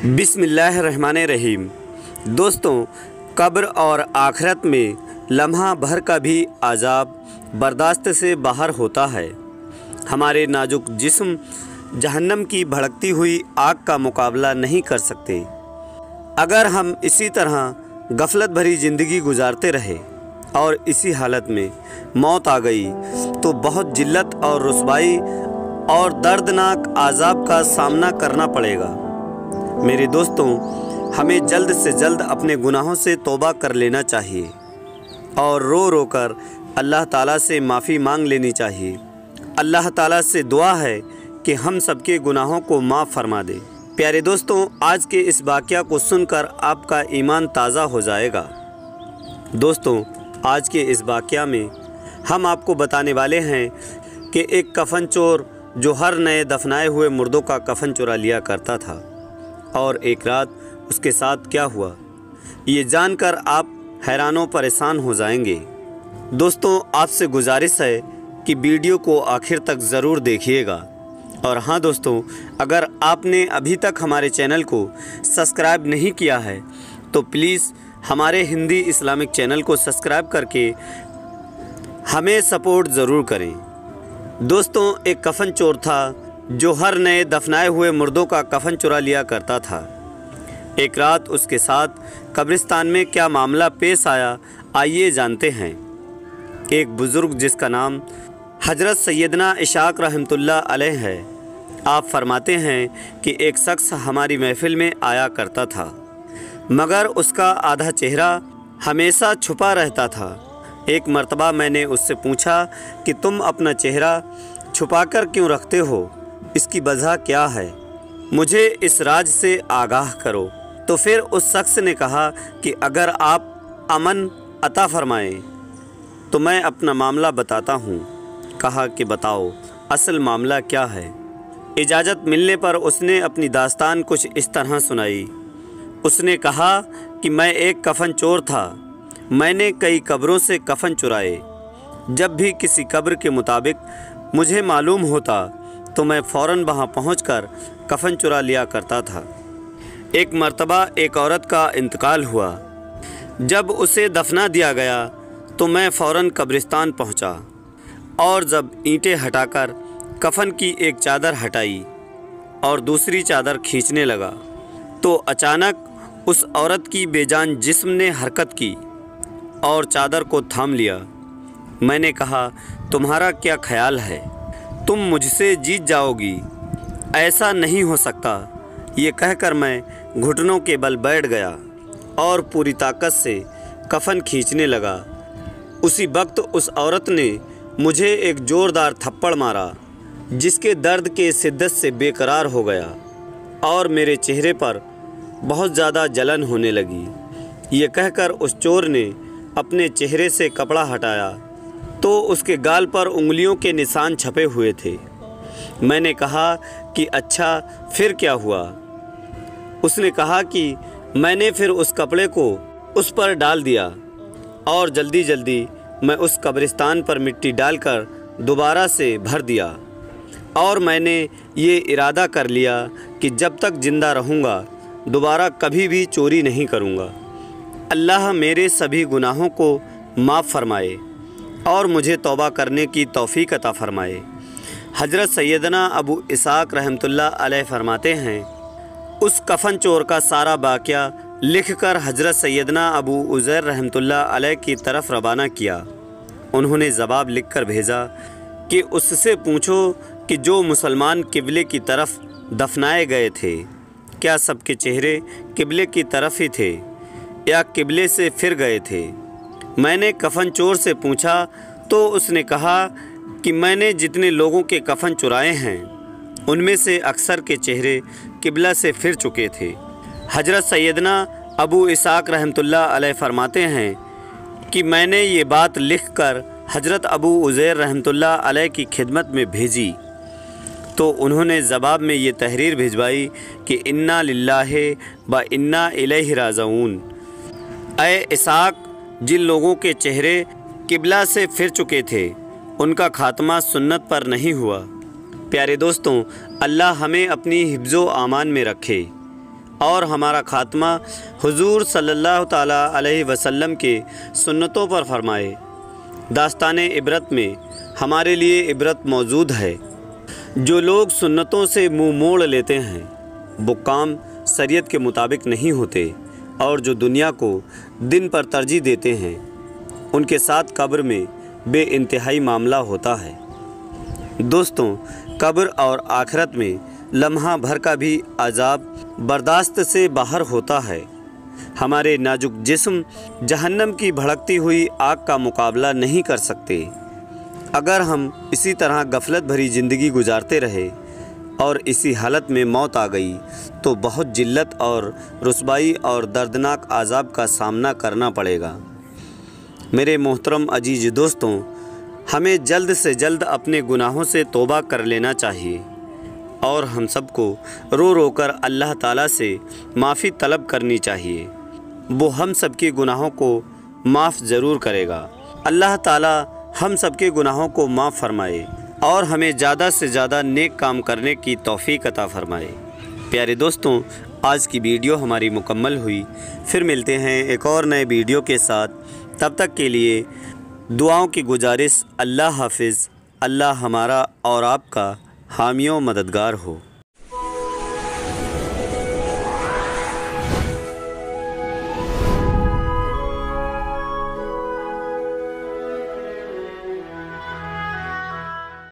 बिस्मिल्लाहिर्रहमानिर्रहीम। दोस्तों, कब्र और आखिरत में लम्हा भर का भी अज़ाब बर्दाश्त से बाहर होता है। हमारे नाजुक जिस्म जहन्नम की भड़कती हुई आग का मुकाबला नहीं कर सकते। अगर हम इसी तरह गफलत भरी ज़िंदगी गुजारते रहे और इसी हालत में मौत आ गई तो बहुत जिल्लत और रुसवाई और दर्दनाक अज़ाब का सामना करना पड़ेगा। मेरे दोस्तों, हमें जल्द से जल्द अपने गुनाहों से तौबा कर लेना चाहिए और रो रो कर अल्लाह ताला से माफ़ी मांग लेनी चाहिए। अल्लाह ताला से दुआ है कि हम सबके गुनाहों को माफ़ फरमा दे। प्यारे दोस्तों, आज के इस वाक़या को सुनकर आपका ईमान ताज़ा हो जाएगा। दोस्तों, आज के इस वाक़या में हम आपको बताने वाले हैं कि एक कफन चोर जो हर नए दफनाए हुए मुर्दों का कफन चुरा लिया करता था और एक रात उसके साथ क्या हुआ, ये जानकर आप हैरानों परेशान हो जाएंगे। दोस्तों, आपसे गुजारिश है कि वीडियो को आखिर तक ज़रूर देखिएगा। और हाँ दोस्तों, अगर आपने अभी तक हमारे चैनल को सब्सक्राइब नहीं किया है तो प्लीज़ हमारे हिंदी इस्लामिक चैनल को सब्सक्राइब करके हमें सपोर्ट ज़रूर करें। दोस्तों, एक कफन चोर था जो हर नए दफनाए हुए मुर्दों का कफन चुरा लिया करता था। एक रात उसके साथ कब्रिस्तान में क्या मामला पेश आया, आइए जानते हैं। एक बुज़ुर्ग जिसका नाम हज़रत सैयदना इशाक रहमतुल्लाह अलैह है, आप फरमाते हैं कि एक शख्स हमारी महफ़िल में आया करता था मगर उसका आधा चेहरा हमेशा छुपा रहता था। एक मर्तबा मैंने उससे पूछा कि तुम अपना चेहरा छुपाकर क्यों रखते हो, इसकी वजह क्या है, मुझे इस राज से आगाह करो। तो फिर उस शख्स ने कहा कि अगर आप अमन अता फरमाएं तो मैं अपना मामला बताता हूँ। कहा कि बताओ असल मामला क्या है। इजाज़त मिलने पर उसने अपनी दास्तान कुछ इस तरह सुनाई। उसने कहा कि मैं एक कफन चोर था। मैंने कई कब्रों से कफन चुराए। जब भी किसी कब्र के मुताबिक मुझे मालूम होता तो मैं फ़ौरन वहाँ पहुँचकर कफन चुरा लिया करता था। एक मर्तबा एक औरत का इंतकाल हुआ। जब उसे दफना दिया गया तो मैं फ़ौरन कब्रिस्तान पहुँचा और जब ईंटें हटाकर कफन की एक चादर हटाई और दूसरी चादर खींचने लगा तो अचानक उस औरत की बेजान जिस्म ने हरकत की और चादर को थाम लिया। मैंने कहा, तुम्हारा क्या ख्याल है, तुम मुझसे जीत जाओगी? ऐसा नहीं हो सकता। ये कहकर मैं घुटनों के बल बैठ गया और पूरी ताकत से कफन खींचने लगा। उसी वक्त उस औरत ने मुझे एक ज़ोरदार थप्पड़ मारा जिसके दर्द के शिद्दत से बेकरार हो गया और मेरे चेहरे पर बहुत ज़्यादा जलन होने लगी। ये कहकर उस चोर ने अपने चेहरे से कपड़ा हटाया तो उसके गाल पर उंगलियों के निशान छपे हुए थे। मैंने कहा कि अच्छा फिर क्या हुआ? उसने कहा कि मैंने फिर उस कपड़े को उस पर डाल दिया और जल्दी जल्दी मैं उस कब्रिस्तान पर मिट्टी डालकर दोबारा से भर दिया और मैंने ये इरादा कर लिया कि जब तक ज़िंदा रहूँगा दोबारा कभी भी चोरी नहीं करूँगा। अल्लाह मेरे सभी गुनाहों को माफ़ फरमाए और मुझे तौबा करने की तौफ़ीक अता फ़रमाए। हज़रत सैयदना अबू इसाक रहमतुल्लाह अलैह फरमाते हैं, उस कफन चोर का सारा वाक़या लिखकर हज़रत सैयदना अबू उज़ैर रहमतुल्लाह अलैह की तरफ रवाना किया। उन्होंने जवाब लिखकर भेजा कि उससे पूछो कि जो मुसलमान किबले की तरफ दफनाए गए थे, क्या सबके चेहरे किबले की तरफ ही थे या किबले से फिर गए थे? मैंने कफन चोर से पूछा तो उसने कहा कि मैंने जितने लोगों के कफन चुराए हैं उनमें से अक्सर के चेहरे किबला से फिर चुके थे। हज़रत सैयदना अबू इसाक रहमतुल्लाह अलैह फरमाते हैं कि मैंने ये बात लिखकर हज़रत अबू उज़ैर रहमतुल्लाह अलैह की खिदमत में भेजी तो उन्होंने जवाब में ये तहरीर भिजवाई कि इन्ना लिल्लाहि व इन्ना इलैहि राजिऊन। ऐ इसाक, जिन लोगों के चेहरे किबला से फिर चुके थे उनका खात्मा सुन्नत पर नहीं हुआ। प्यारे दोस्तों, अल्लाह हमें अपनी हिफ्ज़ो आमान में रखे और हमारा खात्मा हुजूर सल्लल्लाहु ताला अलैहि वसल्लम के सुन्नतों पर फरमाए। दास्ताने इबरत में हमारे लिए इबरत मौजूद है। जो लोग सुन्नतों से मुंह मोड़ लेते हैं वो काम शरीयत के मुताबिक नहीं होते, और जो दुनिया को दिन पर तरजीह देते हैं उनके साथ कब्र में बेइंतहाई मामला होता है। दोस्तों, कब्र और आखिरत में लम्हा भर का भी अजाब बर्दाश्त से बाहर होता है। हमारे नाजुक जिस्म जहन्नम की भड़कती हुई आग का मुकाबला नहीं कर सकते। अगर हम इसी तरह गफलत भरी ज़िंदगी गुजारते रहे और इसी हालत में मौत आ गई तो बहुत जिल्लत और रुसवाई और दर्दनाक अजाब का सामना करना पड़ेगा। मेरे मोहतरम अजीज दोस्तों, हमें जल्द से जल्द अपने गुनाहों से तौबा कर लेना चाहिए और हम सबको रो रो कर अल्लाह ताला से माफ़ी तलब करनी चाहिए। वो हम सबके गुनाहों को माफ़ ज़रूर करेगा। अल्लाह ताला हम सबके गुनाहों को माफ़ फरमाए और हमें ज़्यादा से ज़्यादा नेक काम करने की तौफ़ीक अता फरमाए। प्यारे दोस्तों, आज की वीडियो हमारी मुकम्मल हुई। फिर मिलते हैं एक और नए वीडियो के साथ। तब तक के लिए दुआओं की गुजारिश। अल्लाह हाफिज़। अल्लाह हमारा और आपका हामी व मददगार हो।